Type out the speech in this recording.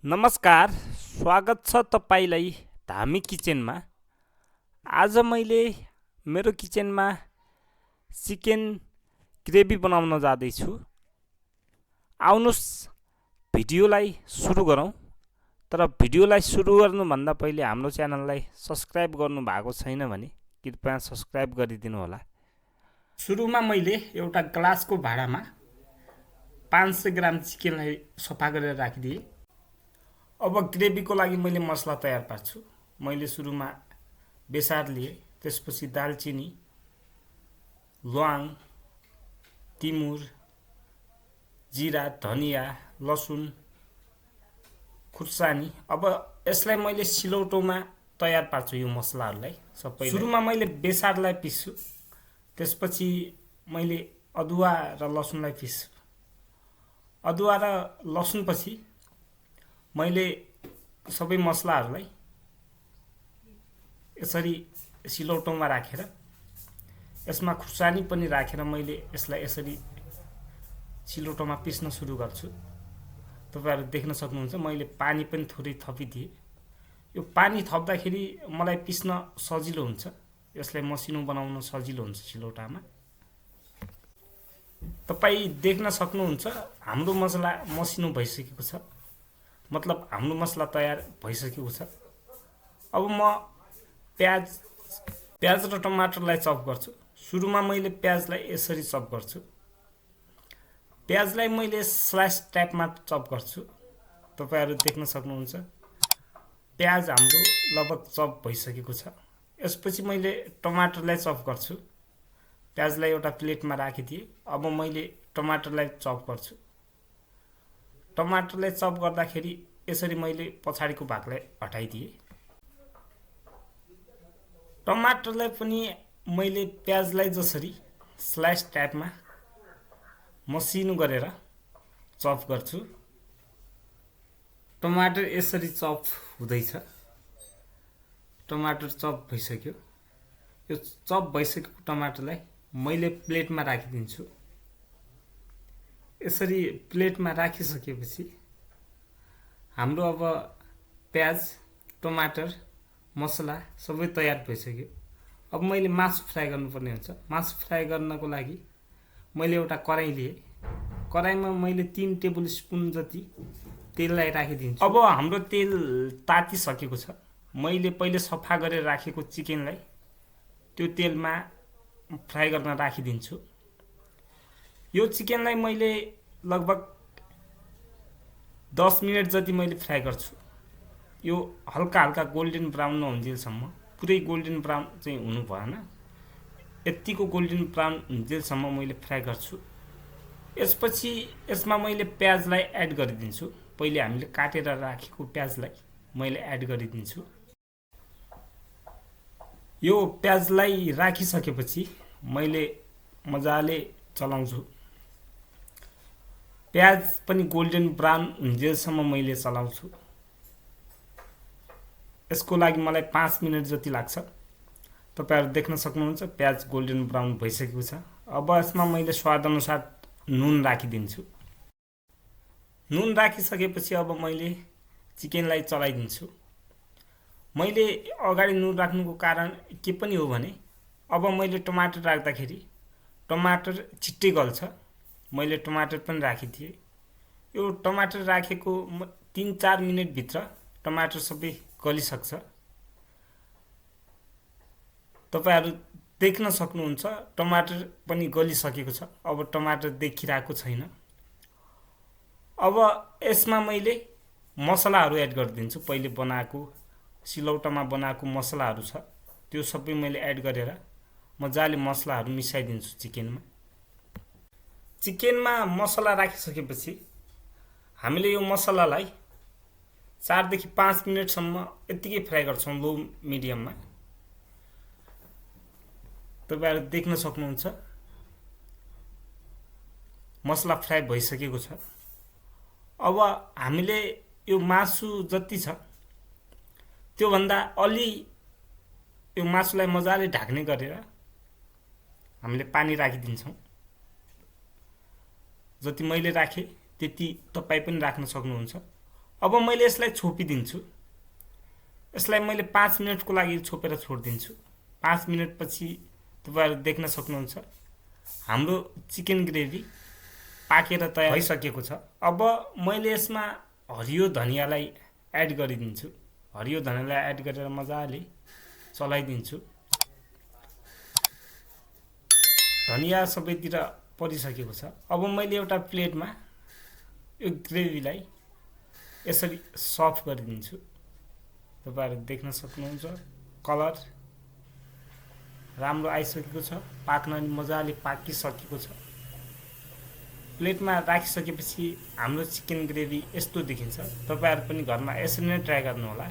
नमस्कार, स्वागत छ तपाईलाई धामी किचनमा। आज मैले मेरो किचनमा चिकन ग्रेभी बनाउन जाँदैछु। आउनुस् भिडियोलाई सुरु गरौँ। तर भिडियोलाई सुरु गर्नुभन्दा पहिले हाम्रो च्यानललाई सब्स्क्राइब गर्नु भएको छैन भने कृपया सब्स्क्राइब गरिदिनु होला। सुरुमा मैले एउटा ग्लासको भाँडामा 500 ग्राम चिकनलाई सफा गरेर राखिदिएँ। अब ग्रेभीको लागि मैले मसला तयार पार्छु। मैले सुरुमा बेसार लिए, त्यसपछि दालचिनी, ल्वाङ, तिमुर, जिरा, धनिया, लसुन, खुर्सानी। अब यसलाई मैले सिलौटोमा तयार पार्छु यो मसलाहरूलाई सबै। सुरुमा मैले बेसारलाई पिस्छु, त्यसपछि मैले अदुवा र लसुनलाई पिस्छु। अदुवा र लसुनपछि मैले सबै मसलाहरूलाई यसरी सिलौटोमा राखेर यसमा खुर्सानी पनि राखेर मैले यसलाई यसरी सिलौटोमा पिस्न सुरु गर्छु। तपाईहरु देख्न सक्नुहुन्छ मैले पानी पनि थोरै थपिदिए। यो पानी थप्दाखेरि मलाई पिस्न सजिलो हुन्छ, यसलाई मसिनो बनाउन सजिलो हुन्छ सिलौटामा। तपाई देख्न सक्नुहुन्छ हाम्रो मसला मसिनो भइसकेको छ, मतलब हाम्रो मसला तयार भइसकेको छ। अब म प्याज र टमाटरलाई चप गर्छु। सुरुमा मैले प्याजलाई यसरी चप गर्छु। प्याजलाई मैले स्लाइस टाइपमा चप गर्छु। तपाईहरु देख्न सक्नुहुन्छ प्याज हाम्रो लगभग चप भइसकेको छ। यसपछि मैले टमाटरलाई चप गर्छु। प्याजलाई एउटा प्लेटमा राखिदिए। अब मैले टमाटरलाई चप गर्छु। टमाटरलाई चप गर्दाखेरि यसरी मैले पछाडीको भागलाई हटाइदिए। टमाटरलाई पनि मैले प्याजलाई जसरी स्लाइस टाइपमा मसिनो गरेर चप गर्छु। टमाटर यसरी चप हुँदैछ। टमाटर चप भइसक्यो। यो चप भइसकेको टमाटरलाई मैले प्लेटमा राखिदिन्छु। यसरी प्लेटमा राखिसकेपछि हाम्रो अब प्याज, टमाटर, मसला सबै तयार भइसक्यो। अब मैले मासु फ्राई गर्नुपर्ने हुन्छ। मासु फ्राई गर्नको लागि मैले एउटा कराई लिए। कराईमा मैले 3 टेबल स्पुन जति तेललाई राखिदिन्छु। अब हाम्रो तेल तातिसकेको छ। मैले पहिले सफा गरेर राखेको चिकनलाई त्यो तेलमा फ्राई गर्न राखिदिन्छु। यो चिकनलाई मैले लगभग 10 मिनेट जति मैले फ्राई गर्छु। यो हल्का हल्का गोल्डन ब्राउन नहुन्जेलसम्म, पुरै गोल्डन ब्राउन चाहिँ हुनु भएन, यतिको गोल्डन ब्राउन हुन्जेलसम्म मैले फ्राई गर्छु। यसपछि यसमा मैले प्याजलाई एड गरिदिन्छु। पहिले हामीले काटेर राखेको प्याजलाई मैले एड गरिदिन्छु। यो प्याजलाई राखिसकेपछि मैले मजाले चलाउँछु। प्याज पनि गोल्डन ब्राउन हुन्जेलसम्म मैले चलाउँछु। यसको लागि मलाई 5 मिनेट जति लाग्छ। तपाईहरु देख्न सक्नुहुन्छ प्याज गोल्डन ब्राउन भइसकेको छ। अब यसमा मैले स्वाद अनुसार नुन राखिदिन्छु। नुन राखिसकेपछि अब मैले चिकनलाई चलाइदिन्छु। मैले अगाडि नुन राख्नुको कारण के पनि हो भने अब मैले टमाटर राख्दाखेरि टमाटर छिट्टै गल्छ। मैले टमाटर पनि राखिदिए। यो टमाटर राखेको 3-4 मिनेट भित्र टमाटर सबै गलिसक्छ। तपाईहरु देख्न सक्नुहुन्छ टमाटर पनि गलिसकेको छ। अब टमाटर देखिरहेको छैन। अब यसमा मैले मसलाहरू एड गरिदिन्छु। पहिले बनाएको सिलौटामा बनाएको मसलाहरू छ, त्यो सबै मैले एड गरेर मजाले मसलाहरू मिसाइदिन्छु चिकनमा। चिकनमा मसला राखिसकेपछि हामीले यो मसलालाई 4 देखि 5 मिनेटसम्म यतिकै फ्राई गर्छौं लो मिडियममा। तपाईहरु देख्न सक्नुहुन्छ मसला फ्राई भइसकेको छ। अब हामीले यो मासु जति छ त्यो भन्दा अलि यो मासुलाई मजाले ढाक्ने गरेर हामीले पानी राखिदिन्छौं। जति मैले राखे त्यति तपाई पनि राख्न सक्नुहुन्छ। अब मैले यसलाई छोपिदिन्छु। यसलाई मैले 5 मिनटको लागि छोपेर छोडिदिन्छु। 5 मिनटपछि तपाईहरु देख्न सक्नुहुन्छ हाम्रो चिकन ग्रेभी पाकेर तयार भइसकेको छ। अब मैले यसमा हरियो धनियालाई एड गरिदिन्छु। हरियो धनियालाई एड गरेर मजाले चलाइदिन्छु। धनिया सबैतिर परिसकेको छ। अब मैले एउटा प्लेटमा यो ग्रेभीलाई यसरी सर्भ गरिदिन्छु। तपाईहरु देख्न सक्नुहुन्छ कलर राम्रो आइसकेको छ। पाक्न मजाले पाकिसकेको छ। प्लेटमा राखिसकेपछि हाम्रो चिकन ग्रेभी यस्तो देखिन्छ। तपाईहरु पनि घरमा यसरी नै ट्राई गर्नु होला।